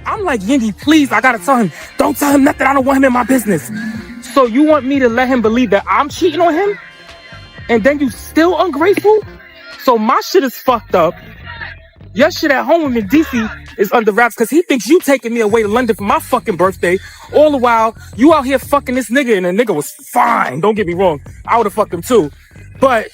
I'm like, Yandy, please, I gotta tell him. Don't tell him nothing. I don't want him in my business. So you want me to let him believe that I'm cheating on him? And then you still ungrateful? So my shit is fucked up. Your shit at home with Mendeecees is under wraps because he thinks you taking me away to London for my fucking birthday. All the while, you out here fucking this nigga, and the nigga was fine. Don't get me wrong. I would have fucked him too. But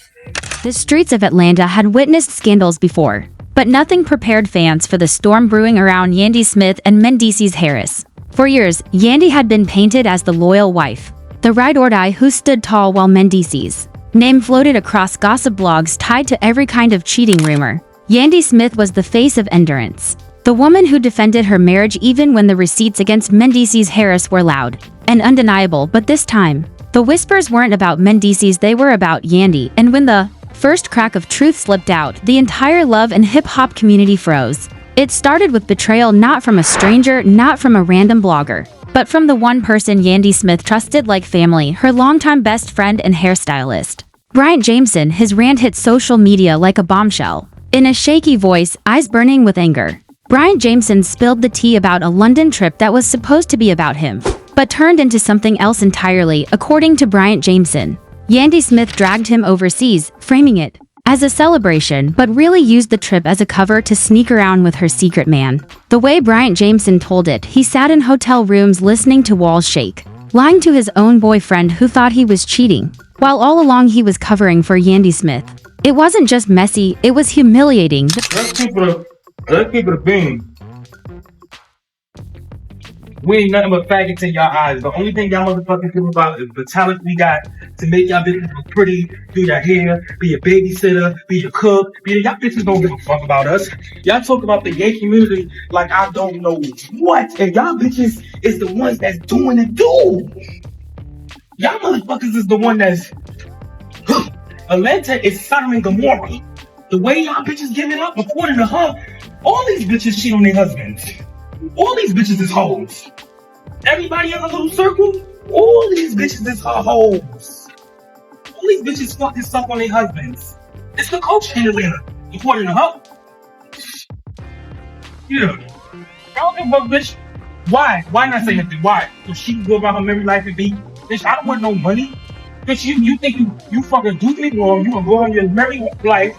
the streets of Atlanta had witnessed scandals before, but nothing prepared fans for the storm brewing around Yandy Smith and Mendeecees Harris. For years, Yandy had been painted as the loyal wife, the ride-or-die who stood tall while Mendeecees' name floated across gossip blogs tied to every kind of cheating rumor. Yandy Smith was the face of endurance, the woman who defended her marriage even when the receipts against Mendeecees Harris were loud and undeniable. But this time, the whispers weren't about Mendeecees, they were about Yandy, and when the first crack of truth slipped out, the entire love and hip-hop community froze. It started with betrayal, not from a stranger, not from a random blogger, but from the one person Yandy Smith trusted like family, her longtime best friend and hairstylist. Bryant Jameson. His rant hit social media like a bombshell. In a shaky voice, eyes burning with anger, Bryant Jameson spilled the tea about a London trip that was supposed to be about him, but turned into something else entirely. According to Bryant Jameson, Yandy Smith dragged him overseas, framing it as a celebration, but really used the trip as a cover to sneak around with her secret man. The way Bryant Jameson told it, he sat in hotel rooms listening to walls shake, lying to his own boyfriend who thought he was cheating, while all along he was covering for Yandy Smith. It wasn't just messy, it was humiliating. let's keep it a beam. We ain't nothing but faggots in y'all eyes. The only thing y'all motherfuckers give about is the talent we got to make y'all bitches look pretty, do your hair, be a babysitter, be a cook. Y'all bitches don't give a fuck about us. Y'all talk about the gay community like I don't know what. And y'all bitches is the ones that's doing it too. Y'all motherfuckers is the one that's... Atlanta is Sodom and Gomorrah. The way y'all bitches give it up, according to her, all these bitches cheat on their husbands. All these bitches is hoes. Everybody in a little circle, all these bitches is her hoes. All these bitches fucking suck on their husbands. It's the culture in Atlanta, according to her. Yeah. I don't give a fuck, bitch. Why? Why not say anything? Why? So she can go about her married life and be, bitch, I don't want no money. Bitch, you think you fucking do me wrong, you gonna go on your married life,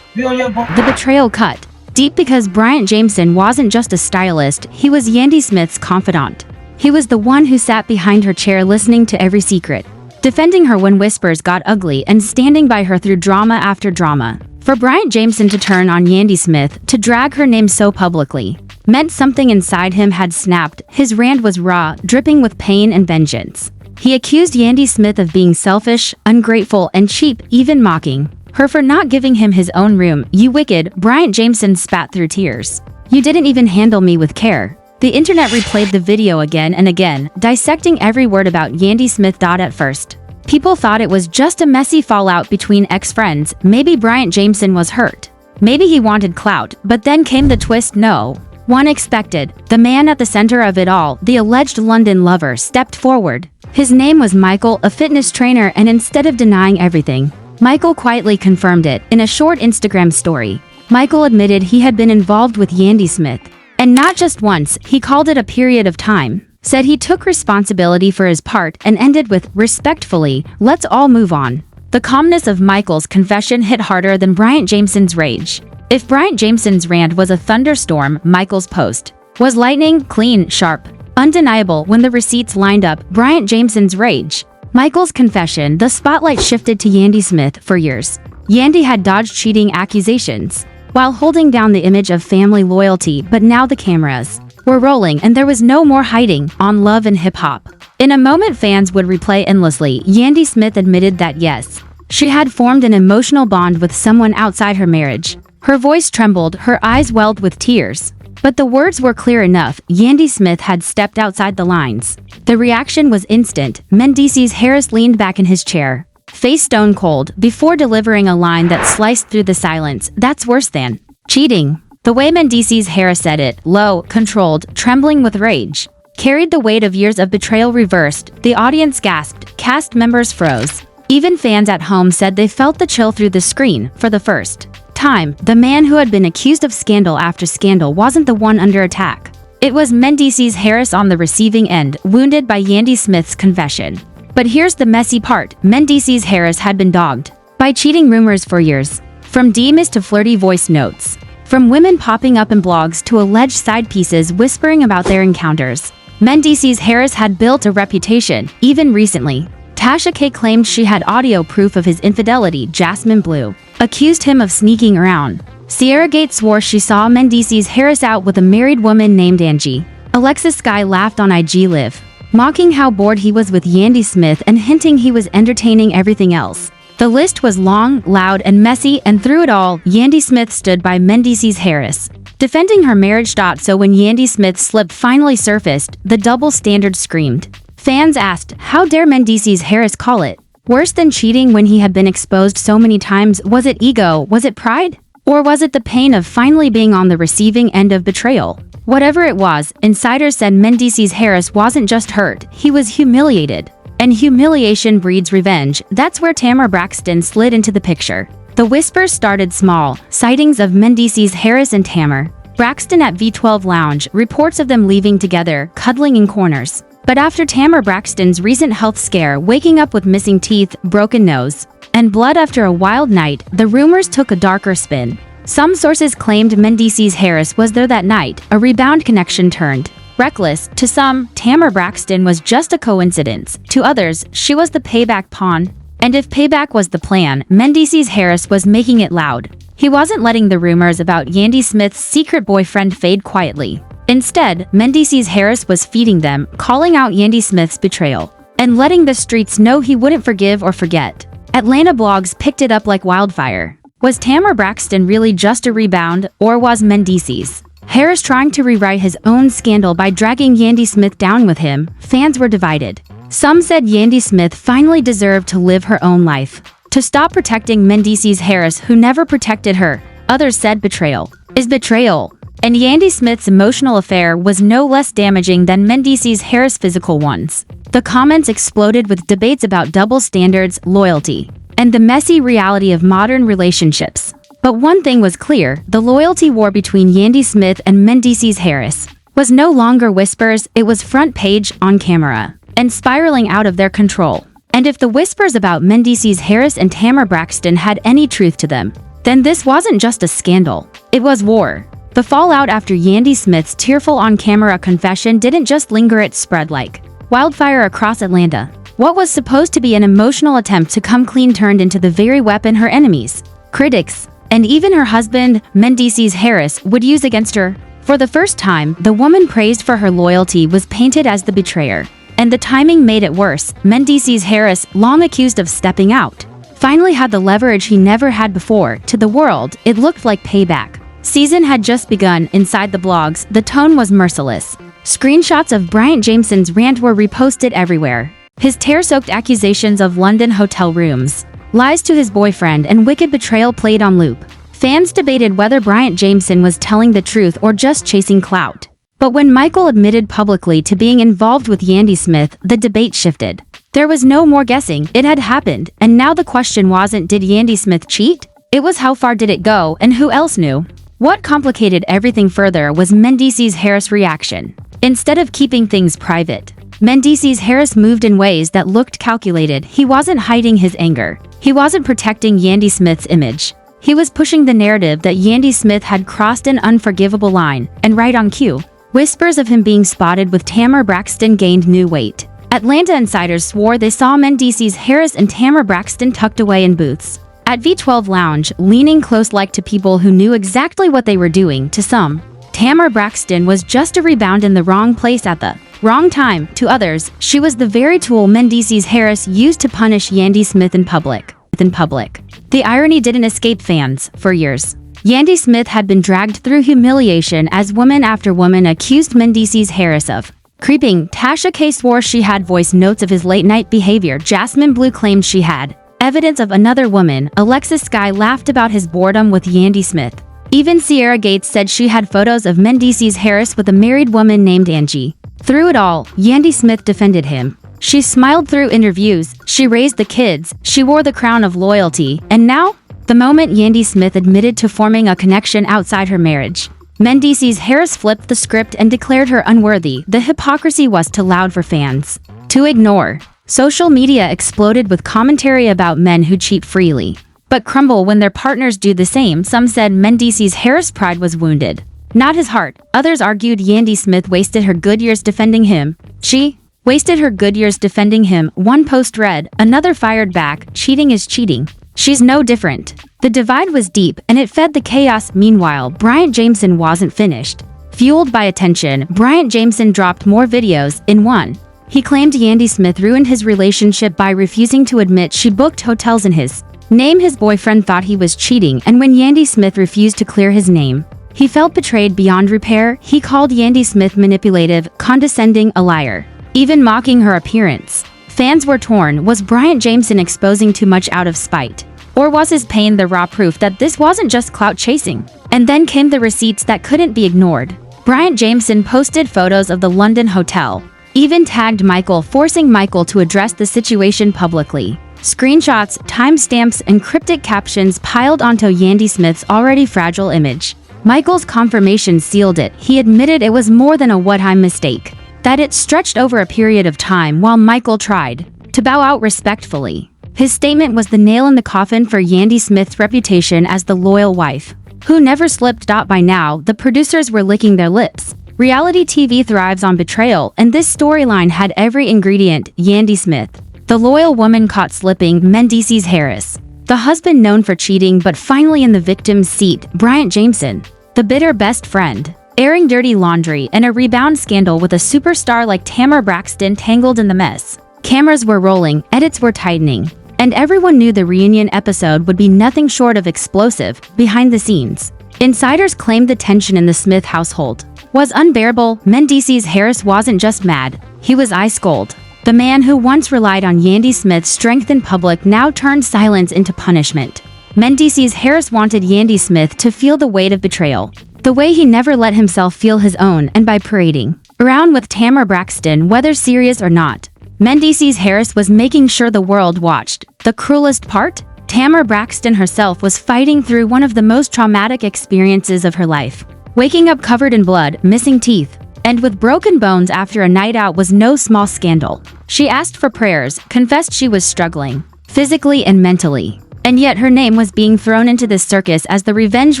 be on your... The betrayal cut deep because Bryant Jameson wasn't just a stylist, he was Yandy Smith's confidant. He was the one who sat behind her chair listening to every secret, defending her when whispers got ugly and standing by her through drama after drama. For Bryant Jameson to turn on Yandy Smith, to drag her name so publicly, meant something inside him had snapped. His rant was raw, dripping with pain and vengeance. He accused Yandy Smith of being selfish, ungrateful, and cheap, even mocking her for not giving him his own room. You wicked, Bryant Jameson spat through tears. You didn't even handle me with care. The internet replayed the video again and again, dissecting every word about Yandy Smith. At first, people thought it was just a messy fallout between ex-friends. Maybe Bryant Jameson was hurt. Maybe he wanted clout, but then came the twist. No one expected. The man at the center of it all, the alleged London lover, stepped forward. His name was Michael, a fitness trainer, and instead of denying everything, Michael quietly confirmed it. In a short Instagram story, Michael admitted he had been involved with Yandy Smith. And not just once, he called it a period of time, said he took responsibility for his part, and ended with, respectfully, let's all move on. The calmness of Michael's confession hit harder than Bryant Jameson's rage. If Bryant Jameson's rant was a thunderstorm, Michael's post was lightning, clean, sharp, undeniable. When the receipts lined up, Bryant Jameson's rage, Michael's confession, the spotlight shifted to Yandy Smith. For years, Yandy had dodged cheating accusations while holding down the image of family loyalty, but now the cameras were rolling and there was no more hiding. On Love and Hip Hop, in a moment fans would replay endlessly, Yandy Smith admitted that yes, she had formed an emotional bond with someone outside her marriage. Her voice trembled, her eyes welled with tears. But the words were clear enough. Yandy Smith had stepped outside the lines. The reaction was instant. Mendeecees Harris leaned back in his chair, face stone cold, before delivering a line that sliced through the silence. That's worse than cheating. The way Mendeecees Harris said it, low, controlled, trembling with rage, carried the weight of years of betrayal reversed. The audience gasped, cast members froze. Even fans at home said they felt the chill through the screen. For the first time, the man who had been accused of scandal after scandal wasn't the one under attack. It was Mendeecees Harris on the receiving end, wounded by Yandy Smith's confession. But here's the messy part. Mendeecees Harris had been dogged by cheating rumors for years. From DMs to flirty voice notes. From women popping up in blogs to alleged side pieces whispering about their encounters. Mendeecees Harris had built a reputation, even recently. Tasha K claimed she had audio proof of his infidelity. Jasmine Blue accused him of sneaking around. Sierra Gates swore she saw Mendeecees Harris out with a married woman named Angie. Alexis Sky laughed on IG Live, mocking how bored he was with Yandy Smith and hinting he was entertaining everything else. The list was long, loud, and messy, and through it all, Yandy Smith stood by Mendeecees Harris, defending her marriage. So when Yandy Smith's slip finally surfaced, the double standard screamed. Fans asked, how dare Mendeecees Harris call it worse than cheating when he had been exposed so many times? Was it ego? Was it pride? Or was it the pain of finally being on the receiving end of betrayal? Whatever it was, insiders said Mendeecees Harris wasn't just hurt, he was humiliated. And humiliation breeds revenge. That's where Tamar Braxton slid into the picture. The whispers started small, sightings of Mendeecees Harris and Tamar Braxton at V12 Lounge, reports of them leaving together, cuddling in corners. But after Tamar Braxton's recent health scare, waking up with missing teeth, broken nose, and blood after a wild night, the rumors took a darker spin. Some sources claimed Mendeecees Harris was there that night, a rebound connection turned reckless. To some, Tamar Braxton was just a coincidence. To others, she was the payback pawn. And if payback was the plan, Mendeecees Harris was making it loud. He wasn't letting the rumors about Yandy Smith's secret boyfriend fade quietly. Instead, Mendeecees Harris was feeding them, calling out Yandy Smith's betrayal, and letting the streets know he wouldn't forgive or forget. Atlanta blogs picked it up like wildfire. Was Tamar Braxton really just a rebound, or was Mendeecees Harris trying to rewrite his own scandal by dragging Yandy Smith down with him? Fans were divided. Some said Yandy Smith finally deserved to live her own life, to stop protecting Mendeecees Harris, who never protected her. Others said betrayal is betrayal, and Yandy Smith's emotional affair was no less damaging than Mendeecees Harris' physical ones. The comments exploded with debates about double standards, loyalty, and the messy reality of modern relationships. But one thing was clear, the loyalty war between Yandy Smith and Mendeecees Harris was no longer whispers, it was front page, on camera, and spiraling out of their control. And if the whispers about Mendeecees Harris and Tamar Braxton had any truth to them, then this wasn't just a scandal, it was war. The fallout after Yandy Smith's tearful on-camera confession didn't just linger, it spread like wildfire across Atlanta. What was supposed to be an emotional attempt to come clean turned into the very weapon her enemies, critics, and even her husband, Mendeecees Harris, would use against her. For the first time, the woman praised for her loyalty was painted as the betrayer. And the timing made it worse. Mendeecees Harris, long accused of stepping out, finally had the leverage he never had before. To the world, it looked like payback. Season had just begun. Inside the blogs, the tone was merciless. Screenshots of Bryant Jameson's rant were reposted everywhere. His tear-soaked accusations of London hotel rooms, lies to his boyfriend, and wicked betrayal played on loop. Fans debated whether Bryant Jameson was telling the truth or just chasing clout. But when Michael admitted publicly to being involved with Yandy Smith, the debate shifted. There was no more guessing, it had happened, and now the question wasn't did Yandy Smith cheat? It was how far did it go, and who else knew? What complicated everything further was Mendeecees Harris' reaction. Instead of keeping things private, Mendeecees Harris moved in ways that looked calculated. He wasn't hiding his anger. He wasn't protecting Yandy Smith's image. He was pushing the narrative that Yandy Smith had crossed an unforgivable line, and right on cue, whispers of him being spotted with Tamar Braxton gained new weight. Atlanta insiders swore they saw Mendeecees Harris and Tamar Braxton tucked away in booths at V12 Lounge, leaning close like to people who knew exactly what they were doing. To some, Tamar Braxton was just a rebound in the wrong place at the wrong time. To others, she was the very tool Mendeecees Harris used to punish Yandy Smith in public. The irony didn't escape fans. For years, Yandy Smith had been dragged through humiliation as woman after woman accused Mendeecees Harris of creeping. Tasha K swore she had voice notes of his late-night behavior. Jasmine Blue claimed she had evidence of another woman. Alexis Sky laughed about his boredom with Yandy Smith. Even Sierra Gates said she had photos of Mendeecees Harris with a married woman named Angie. Through it all, Yandy Smith defended him. She smiled through interviews, she raised the kids, she wore the crown of loyalty, and now, the moment Yandy Smith admitted to forming a connection outside her marriage, Mendeecees Harris flipped the script and declared her unworthy. The hypocrisy was too loud for fans to ignore. Social media exploded with commentary about men who cheat freely, but crumble when their partners do the same. Some said Mendeecees Harris' pride was wounded, not his heart. Others argued Yandy Smith wasted her good years defending him. She wasted her good years defending him. One post read, another fired back, cheating is cheating. She's no different. The divide was deep, and it fed the chaos. Meanwhile, Bryant Jameson wasn't finished. Fueled by attention, Bryant Jameson dropped more videos. In one, he claimed Yandy Smith ruined his relationship by refusing to admit she booked hotels in his name. His boyfriend thought he was cheating, and when Yandy Smith refused to clear his name, he felt betrayed beyond repair. He called Yandy Smith manipulative, condescending, a liar, even mocking her appearance. Fans were torn. Was Bryant Jameson exposing too much out of spite? Or was his pain the raw proof that this wasn't just clout chasing? And then came the receipts that couldn't be ignored. Bryant Jameson posted photos of the London hotel, even tagged Michael, forcing Michael to address the situation publicly. Screenshots, timestamps, and cryptic captions piled onto Yandy Smith's already fragile image. Michael's confirmation sealed it. He admitted it was more than a one-time mistake, that it stretched over a period of time while Michael tried to bow out respectfully. His statement was the nail in the coffin for Yandy Smith's reputation as the loyal wife who never slipped. By now, the producers were licking their lips. Reality TV thrives on betrayal, and this storyline had every ingredient. Yandy Smith, the loyal woman caught slipping. Mendeecees Harris, the husband known for cheating but finally in the victim's seat. Bryant Jameson, the bitter best friend, airing dirty laundry, and a rebound scandal with a superstar like Tamar Braxton tangled in the mess. Cameras were rolling, edits were tightening, and everyone knew the reunion episode would be nothing short of explosive. Behind the scenes, insiders claimed the tension in the Smith household was unbearable. Mendeecees Harris wasn't just mad, he was ice cold. The man who once relied on Yandy Smith's strength in public now turned silence into punishment. Mendeecees Harris wanted Yandy Smith to feel the weight of betrayal, the way he never let himself feel his own, and by parading around with Tamar Braxton, whether serious or not, Mendeecees Harris was making sure the world watched. The cruelest part? Tamar Braxton herself was fighting through one of the most traumatic experiences of her life. Waking up covered in blood, missing teeth, and with broken bones after a night out was no small scandal. She asked for prayers, confessed she was struggling, physically and mentally. And yet her name was being thrown into this circus as the revenge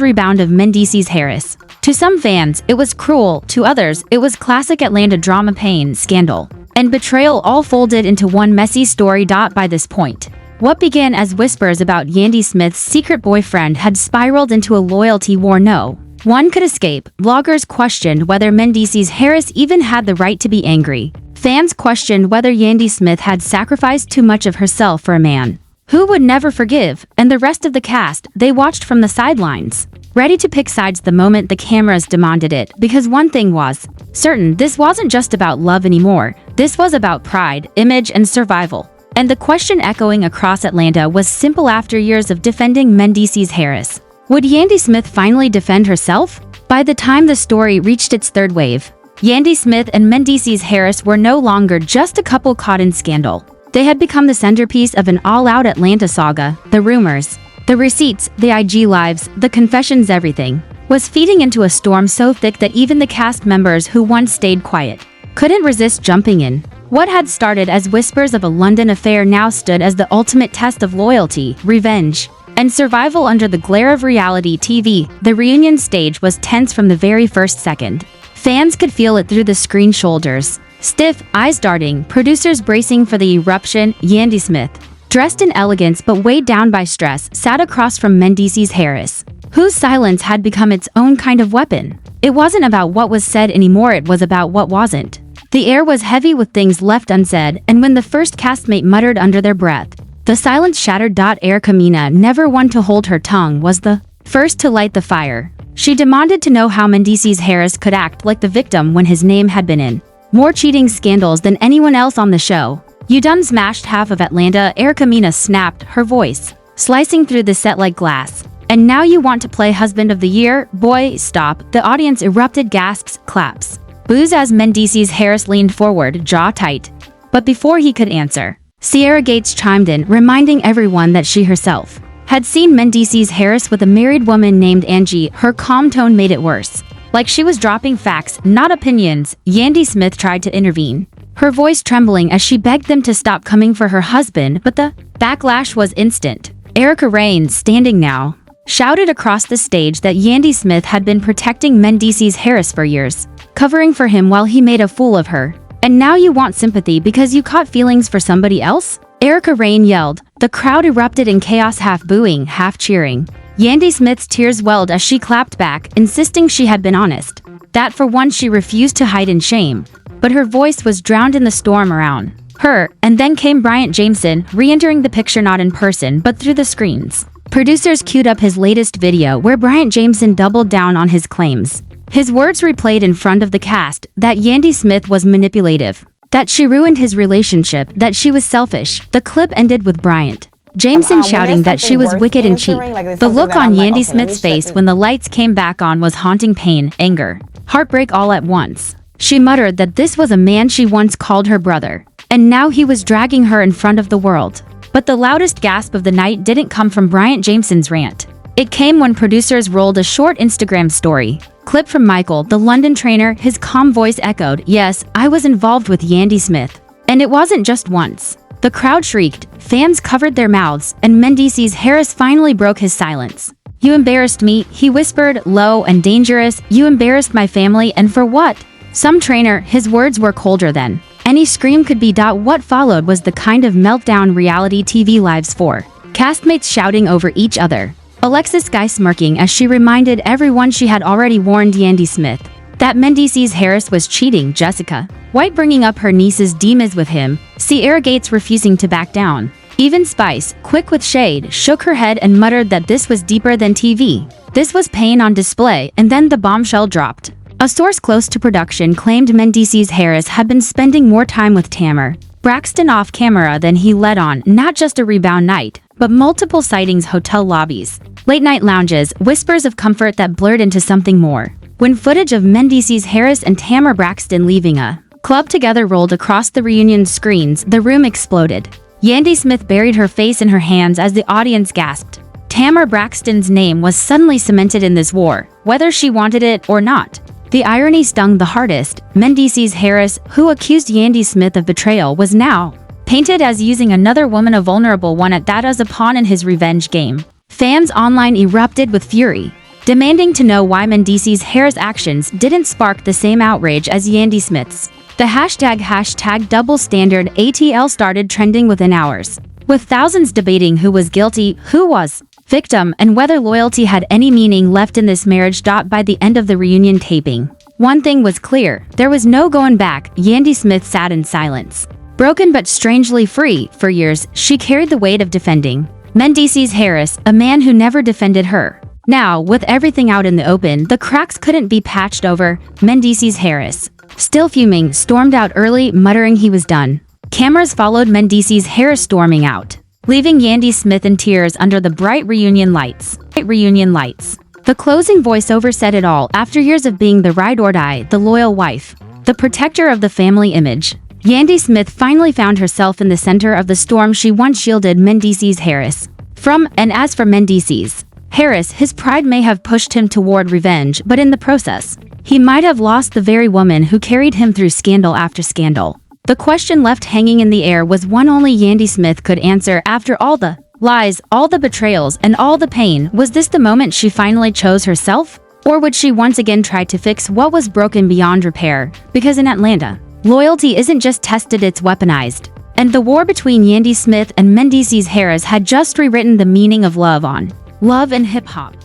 rebound of Mendeecees Harris. To some fans, it was cruel. To others, it was classic Atlanta drama. Pain, scandal, and betrayal all folded into one messy story. By this point, what began as whispers about Yandy Smith's secret boyfriend had spiraled into a loyalty war no one could escape. Bloggers questioned whether Mendeecees Harris even had the right to be angry. Fans questioned whether Yandy Smith had sacrificed too much of herself for a man who would never forgive. And the rest of the cast, they watched from the sidelines, ready to pick sides the moment the cameras demanded it. Because one thing was certain, this wasn't just about love anymore. This was about pride, image, and survival. And the question echoing across Atlanta was simple. After years of defending Mendeecees Harris, would Yandy Smith finally defend herself? By the time the story reached its third wave, Yandy Smith and Mendeecees Harris were no longer just a couple caught in scandal. They had become the centerpiece of an all-out Atlanta saga. The rumors, the receipts, the IG lives, the confessions, everything was feeding into a storm so thick that even the cast members who once stayed quiet couldn't resist jumping in. What had started as whispers of a London affair now stood as the ultimate test of loyalty, revenge, and survival under the glare of reality TV. The reunion stage was tense from the very first second. Fans could feel it through the screen. Shoulders stiff, eyes darting, producers bracing for the eruption. Yandy Smith, dressed in elegance but weighed down by stress, sat across from Mendeecees Harris, whose silence had become its own kind of weapon. It wasn't about what was said anymore, it was about what wasn't. The air was heavy with things left unsaid, and when the first castmate muttered under their breath, the silence shattered. Erica Mena, never one to hold her tongue, was the first to light the fire. She demanded to know how Mendeecees Harris could act like the victim when his name had been in more cheating scandals than anyone else on the show. You done smashed half of Atlanta, Erica Mena snapped, her voice slicing through the set like glass. And now you want to play husband of the year? Boy, stop. The audience erupted, gasps, claps, boos as Mendeecees Harris leaned forward, jaw tight. But before he could answer, Sierra Gates chimed in, reminding everyone that she herself had seen Mendeecees Harris with a married woman named Angie. Her calm tone made it worse. Like she was dropping facts, not opinions, Yandy Smith tried to intervene, her voice trembling as she begged them to stop coming for her husband, but the backlash was instant. Erica Reigns, standing now, shouted across the stage that Yandy Smith had been protecting Mendeecees Harris for years, covering for him while he made a fool of her. And now you want sympathy because you caught feelings for somebody else? Erica Reigns yelled. The crowd erupted in chaos, half booing, half cheering. Yandy Smith's tears welled as she clapped back, insisting she had been honest. That for once she refused to hide in shame. But her voice was drowned in the storm around her, and then came Bryant Jameson, re-entering the picture not in person but through the screens. Producers queued up his latest video where Bryant Jameson doubled down on his claims. His words replayed in front of the cast that Yandy Smith was manipulative, that she ruined his relationship, that she was selfish. The clip ended with Bryant Jameson shouting that she was wicked and cheap. The look on Yandy Smith's face when the lights came back on was haunting: pain, anger, heartbreak all at once. She muttered that this was a man she once called her brother, and now he was dragging her in front of the world. But the loudest gasp of the night didn't come from Bryant Jameson's rant. It came when producers rolled a short Instagram story clip from Michael, the London trainer. His calm voice echoed, "Yes, I was involved with Yandy Smith. And it wasn't just once." The crowd shrieked, fans covered their mouths, and Mendeecees Harris finally broke his silence. "You embarrassed me," he whispered, low and dangerous. "You embarrassed my family, and for what?" Some trainer, his words were colder than any scream could be. What followed was the kind of meltdown reality TV lives for. Castmates shouting over each other. Alexis Guy smirking as she reminded everyone she had already warned Yandy Smith that Mendeecees Harris was cheating. Jessica White bringing up her niece's demons with him. Sierra Gates refusing to back down. Even Spice, quick with shade, shook her head and muttered that this was deeper than TV. This was pain on display, and then the bombshell dropped. A source close to production claimed Mendeecees Harris had been spending more time with Tamar Braxton off camera than he let on. Not just a rebound night, but multiple sightings, hotel lobbies, late-night lounges, whispers of comfort that blurred into something more. When footage of Mendeecees Harris and Tamar Braxton leaving a club together rolled across the reunion screens, the room exploded. Yandy Smith buried her face in her hands as the audience gasped. Tamar Braxton's name was suddenly cemented in this war, whether she wanted it or not. The irony stung the hardest. Mendeecees Harris, who accused Yandy Smith of betrayal, was now painted as using another woman, a vulnerable one at that, as a pawn in his revenge game. Fans online erupted with fury, demanding to know why Mendeecees Harris' actions didn't spark the same outrage as Yandy Smith's. The hashtag double standard ATL started trending within hours, with thousands debating who was guilty, who was victim, and whether loyalty had any meaning left in this marriage. By the end of the reunion taping, one thing was clear: there was no going back. Yandy Smith sat in silence, broken but strangely free. For years, she carried the weight of defending Mendeecees Harris, a man who never defended her. Now, with everything out in the open, the cracks couldn't be patched over. Mendeecees Harris, still fuming, stormed out early, muttering he was done. Cameras followed Mendeecees Harris storming out, leaving Yandy Smith in tears under the bright reunion lights. The closing voiceover said it all. After years of being the ride or die, the loyal wife, the protector of the family image, Yandy Smith finally found herself in the center of the storm she once shielded Mendeecees Harris from. And as for Mendeecees Harris, his pride may have pushed him toward revenge, but in the process, he might have lost the very woman who carried him through scandal after scandal. The question left hanging in the air was one only Yandy Smith could answer. After all the lies, all the betrayals, and all the pain, was this the moment she finally chose herself? Or would she once again try to fix what was broken beyond repair? Because in Atlanta, loyalty isn't just tested, it's weaponized. And the war between Yandy Smith and Mendeecees Harris had just rewritten the meaning of love on Love and Hip Hop.